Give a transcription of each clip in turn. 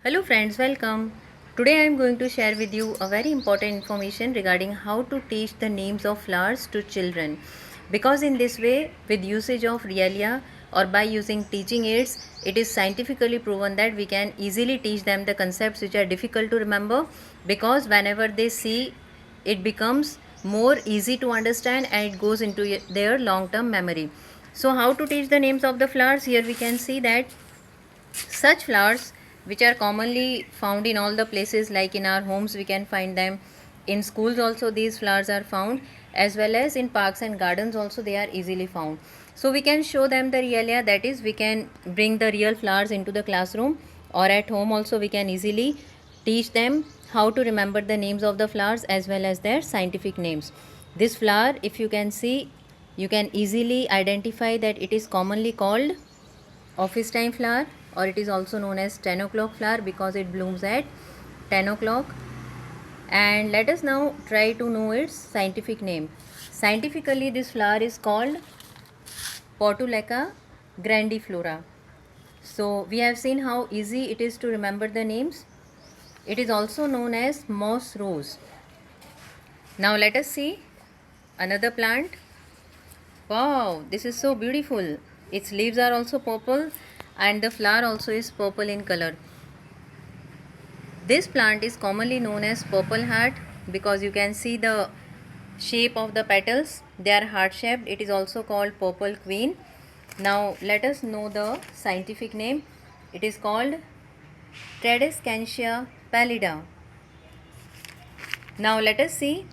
Hello friends, welcome. Today I am going to share with you a very important information regarding how to teach the names of flowers to children. Because in this way, with usage of Realia or by using teaching aids, it is scientifically proven that we can easily teach them the concepts which are difficult to remember, because whenever they see, it becomes more easy to understand and it goes into their long term memory. So how to teach the names of the flowers? Here we can see that such flowers which are commonly found in all the places, like in our homes we can find them, in schools also these flowers are found, as well as in parks and gardens also they are easily found. So we can show them the realia, that is we can bring the real flowers into the classroom, or at home also we can easily teach them how to remember the names of the flowers as well as their scientific names. This flower, if you can see, you can easily identify that it is commonly called office time flower, or it is also known as 10 o'clock flower because it blooms at 10 o'clock. And let us now try to know its scientific name. Scientifically, this flower is called Portulaca grandiflora. So we have seen how easy it is to remember the names. It is also known as moss rose. Now let us see another plant. Wow, this is so beautiful. Its leaves are also purple and the flower also is purple in color. This plant is commonly known as purple heart because you can see the shape of the petals. They are heart shaped. It is also called purple queen. Now let us know the scientific name. It is called Tradescantia pallida. Now let us see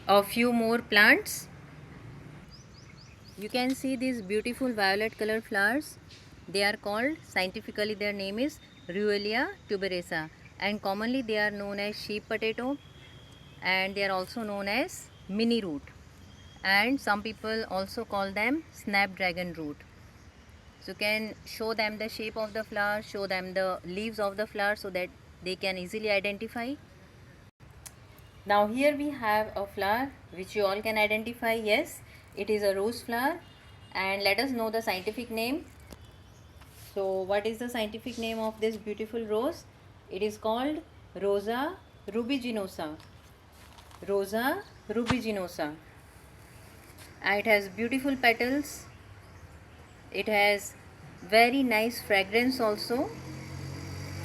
a few more plants. You can see these beautiful violet color flowers. They are called, scientifically their name is Realia tuberosa, and commonly they are known as sheep potato, and they are also known as mini root, and some people also call them snapdragon root. So you can show them the shape of the flower, show them the leaves of the flower so that they can easily identify. Now here we have a flower which you all can identify. Yes, it is a rose flower, and let us know the scientific name. So what is the scientific name of this beautiful rose? It is called Rosa rubiginosa. Rosa rubiginosa. And it has beautiful petals. It has very nice fragrance also.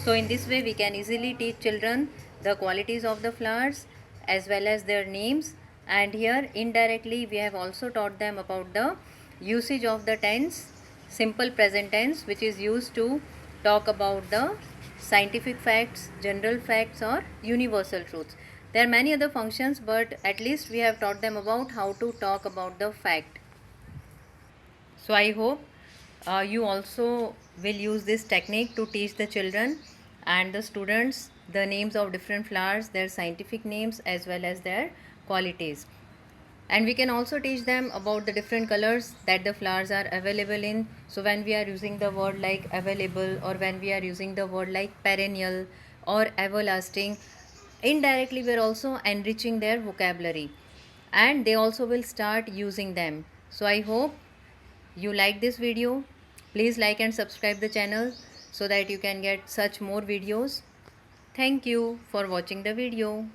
So in this way we can easily teach children the qualities of the flowers as well as their names, and here indirectly we have also taught them about the usage of the tense, simple present tense, which is used to talk about the scientific facts, general facts or universal truths. There are many other functions, but at least we have taught them about how to talk about the fact. So I hope you also will use this technique to teach the children and the students the names of different flowers, their scientific names as well as their qualities. And we can also teach them about the different colors that the flowers are available in. So when we are using the word like available, or when we are using the word like perennial or everlasting, indirectly we are also enriching their vocabulary and they also will start using them. So I hope you like this video. Please like and subscribe the channel so that you can get such more videos. Thank you for watching the video.